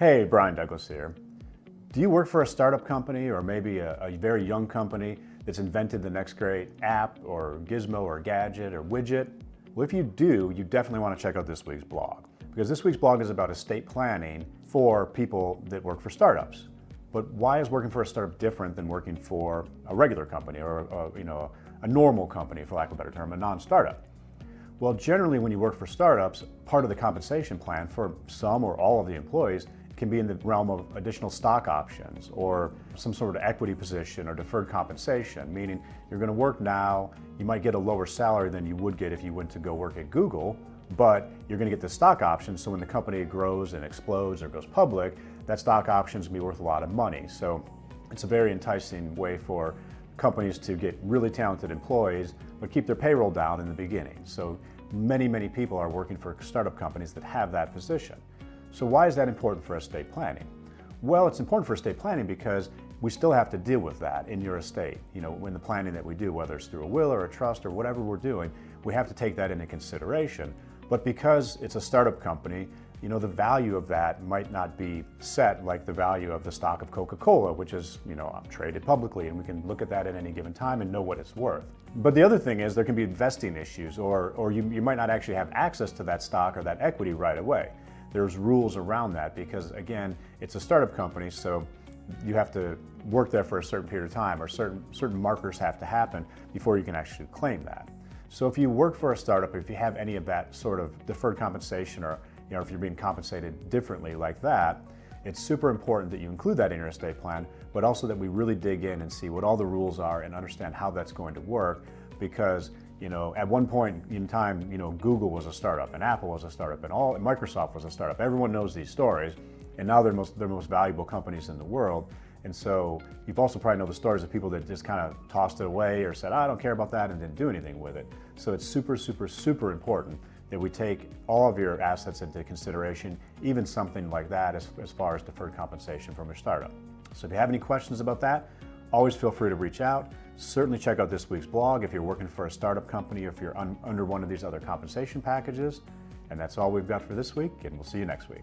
Hey, Brian Douglas here. Do you work for a startup company or maybe a very young company that's invented the next great app or gizmo or gadget or widget? Well, if you do, you definitely want to check out this week's blog, because this week's blog is about estate planning for people that work for startups. But why is working for a startup different than working for a regular company or a normal company, for lack of a better term, a non-startup? Well, generally when you work for startups, part of the compensation plan for some or all of the employees can be in the realm of additional stock options or some sort of equity position or deferred compensation, meaning you're going to work now, you might get a lower salary than you would get if you went to go work at Google, but you're going to get the stock options, so when the company grows and explodes or goes public, that stock options will be worth a lot of money. So it's a very enticing way for companies to get really talented employees but keep their payroll down in the beginning. So many people are working for startup companies that have that position. So why is that important for estate planning? Well, it's important for estate planning because we still have to deal with that in your estate. In the planning that we do, whether it's through a will or a trust or whatever we're doing, we have to take that into consideration. But because it's a startup company, the value of that might not be set like the value of the stock of Coca-Cola, which is, traded publicly, and we can look at that at any given time and know what it's worth. But the other thing is there can be vesting issues, or you might not actually have access to that stock or that equity right away. There's rules around that because, again, it's a startup company, so you have to work there for a certain period of time, or certain markers have to happen before you can actually claim that. So if you work for a startup, if you have any of that sort of deferred compensation, or if you're being compensated differently like that, it's super important that you include that in your estate plan, but also that we really dig in and see what all the rules are and understand how that's going to work, because at one point in time, Google was a startup and Apple was a startup and Microsoft was a startup. Everyone knows these stories, and now they're the most valuable companies in the world. And so you've also probably know the stories of people that just kind of tossed it away or said, I don't care about that, and didn't do anything with it. So it's super important that we take all of your assets into consideration, even something like that as far as deferred compensation from your startup. So if you have any questions about that, always feel free to reach out. Certainly check out this week's blog if you're working for a startup company or if you're under one of these other compensation packages. And that's all we've got for this week, and we'll see you next week.